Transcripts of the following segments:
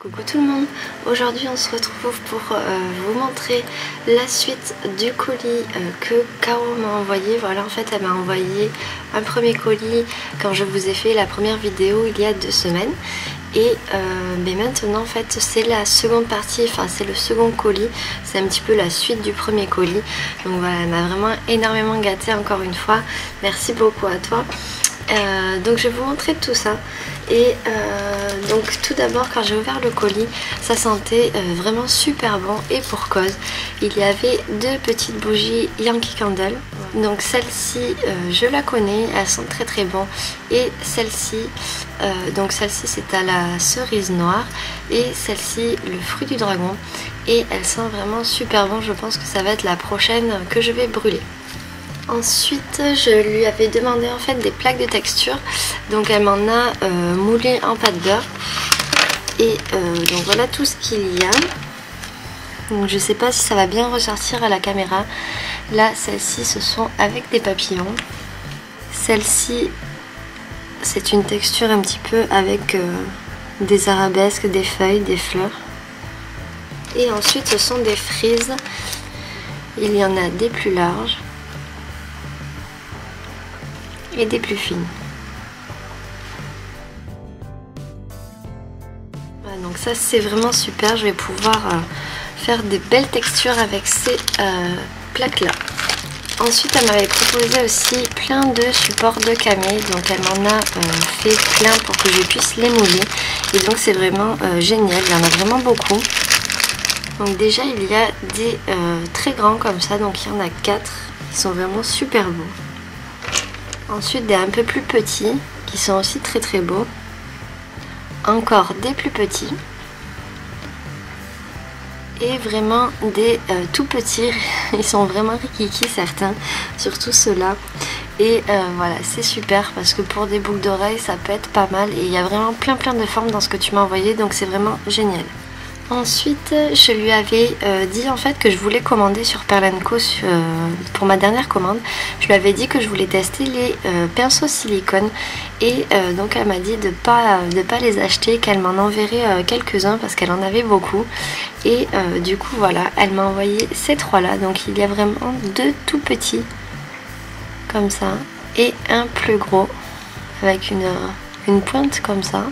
Coucou tout le monde, aujourd'hui on se retrouve pour vous montrer la suite du colis que Caro m'a envoyé. Voilà, en fait elle m'a envoyé un premier colis quand je vous ai fait la première vidéo il y a 2 semaines. Et mais maintenant en fait c'est la seconde partie, enfin c'est le second colis, c'est un petit peu la suite du premier colis. Donc voilà, elle m'a vraiment énormément gâtée encore une fois, merci beaucoup à toi. Donc je vais vous montrer tout ça. Et donc tout d'abord quand j'ai ouvert le colis, ça sentait vraiment super bon, et pour cause. Il y avait 2 petites bougies Yankee Candle. Donc celle-ci je la connais, elles sont très très bon. Et celle-ci, donc celle-ci c'est à la cerise noire, et celle-ci le fruit du dragon. Et elles sont vraiment super bon, je pense que ça va être la prochaine que je vais brûler. Ensuite je lui avais demandé en fait des plaques de texture, donc elle m'en a moulé en pâte beurre. Et donc voilà tout ce qu'il y a. Donc je sais pas si ça va bien ressortir à la caméra. Là celles-ci ce sont avec des papillons. Celle-ci c'est une texture un petit peu avec des arabesques, des feuilles, des fleurs. Et ensuite ce sont des frises. Il y en a des plus larges et des plus fines. Voilà, donc ça c'est vraiment super, je vais pouvoir faire des belles textures avec ces plaques là. Ensuite elle m'avait proposé aussi plein de supports de camé, donc elle m'en a fait plein pour que je puisse les mouler. Et donc c'est vraiment génial, il y en a vraiment beaucoup. Donc déjà il y a des très grands comme ça, donc il y en a 4, ils sont vraiment super beaux. Ensuite des un peu plus petits qui sont aussi très très beaux. Encore des plus petits. Et vraiment des tout petits. Ils sont vraiment rikiki certains, surtout ceux-là. Et voilà, c'est super parce que pour des boucles d'oreilles ça peut être pas mal. Et il y a vraiment plein de formes dans ce que tu m'as envoyé, donc c'est vraiment génial. Ensuite je lui avais dit en fait que je voulais commander sur Pearl & Co pour ma dernière commande. Je lui avais dit que je voulais tester les pinceaux silicone, et donc elle m'a dit de pas les acheter, qu'elle m'en enverrait quelques-uns parce qu'elle en avait beaucoup. Et du coup voilà, elle m'a envoyé ces 3 là, donc il y a vraiment 2 tout petits comme ça et un plus gros avec une pointe comme ça.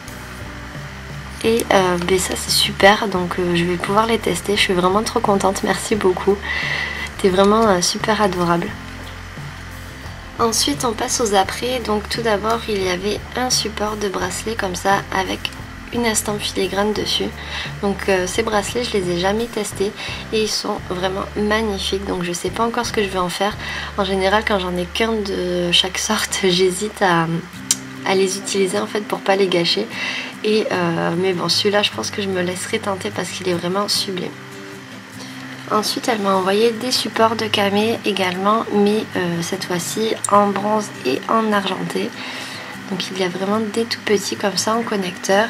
Et ben ça c'est super, donc je vais pouvoir les tester, je suis vraiment trop contente, merci beaucoup, t'es vraiment super adorable. Ensuite on passe aux après, donc tout d'abord il y avait un support de bracelet comme ça avec une estampe filigrane dessus. Donc ces bracelets je les ai jamais testés et ils sont vraiment magnifiques, donc je sais pas encore ce que je vais en faire. En général quand j'en ai qu'un de chaque sorte j'hésite à les utiliser en fait pour pas les gâcher. Et mais bon, celui-là je pense que je me laisserai tenter parce qu'il est vraiment sublime. Ensuite elle m'a envoyé des supports de camé également, mais cette fois-ci en bronze et en argenté. Donc il y a vraiment des tout petits comme ça en connecteur.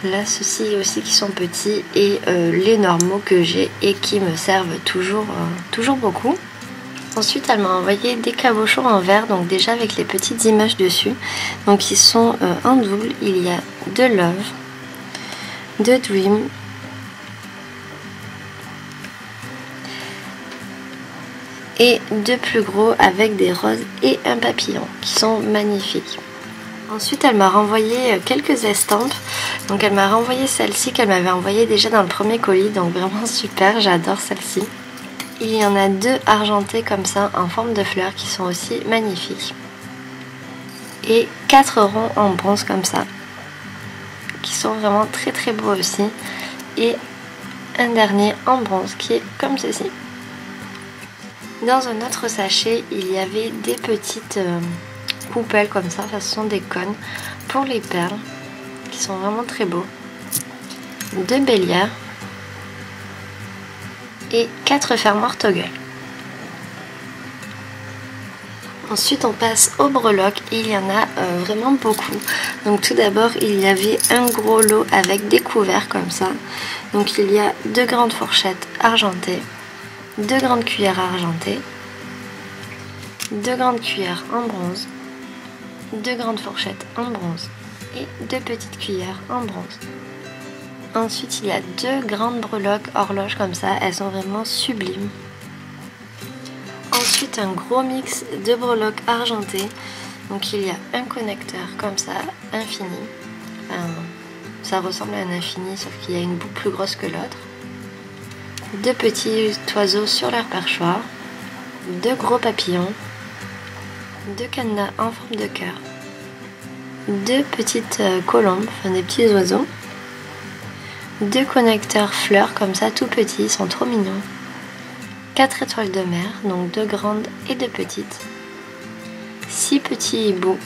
Là ceux-ci aussi qui sont petits, et les normaux que j'ai et qui me servent toujours beaucoup. Ensuite elle m'a envoyé des cabochons en verre, donc déjà avec les petites images dessus. Donc ils sont en double, il y a de Love, de Dream, et 2 plus gros avec des roses et un papillon qui sont magnifiques. Ensuite elle m'a renvoyé quelques estampes, donc elle m'a renvoyé celle-ci qu'elle m'avait envoyée déjà dans le premier colis, donc vraiment super, j'adore celle-ci. Il y en a 2 argentés comme ça en forme de fleurs qui sont aussi magnifiques. Et 4 ronds en bronze comme ça qui sont vraiment très très beaux aussi. Et un dernier en bronze qui est comme ceci. Dans un autre sachet il y avait des petites coupelles comme ça, ce sont des cônes pour les perles qui sont vraiment très beaux. 2 bélières et 4 fermoirs toggle. Ensuite on passe aux breloques, et il y en a vraiment beaucoup. Donc tout d'abord il y avait un gros lot avec des couverts comme ça. Donc il y a 2 grandes fourchettes argentées, 2 grandes cuillères argentées, 2 grandes cuillères en bronze, 2 grandes fourchettes en bronze et 2 petites cuillères en bronze. Ensuite il y a 2 grandes breloques horloges comme ça, elles sont vraiment sublimes. Ensuite un gros mix de breloques argentées. Donc il y a un connecteur comme ça, infini. Enfin, ça ressemble à un infini sauf qu'il y a une boucle plus grosse que l'autre. 2 petits oiseaux sur leur perchoir. 2 gros papillons. 2 cadenas en forme de cœur. 2 petites colombes, enfin des petits oiseaux. 2 connecteurs fleurs comme ça, tout petits, ils sont trop mignons. 4 étoiles de mer, donc 2 grandes et 2 petites. 6 petits hiboux,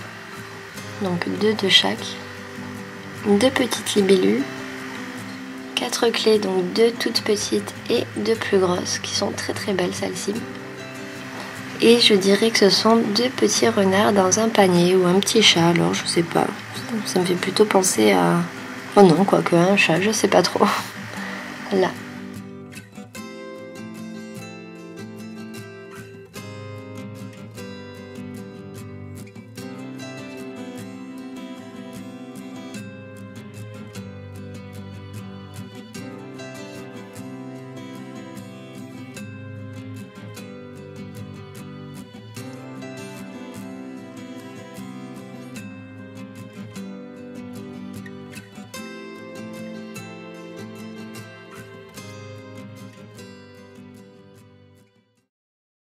donc 2 de chaque. 2 petites libellules. 4 clés, donc 2 toutes petites et 2 plus grosses, qui sont très très belles celles-ci. Et je dirais que ce sont 2 petits renards dans un panier ou un petit chat, alors je sais pas. Ça me fait plutôt penser à... Oh non, quoique un chat, je sais pas trop. Là.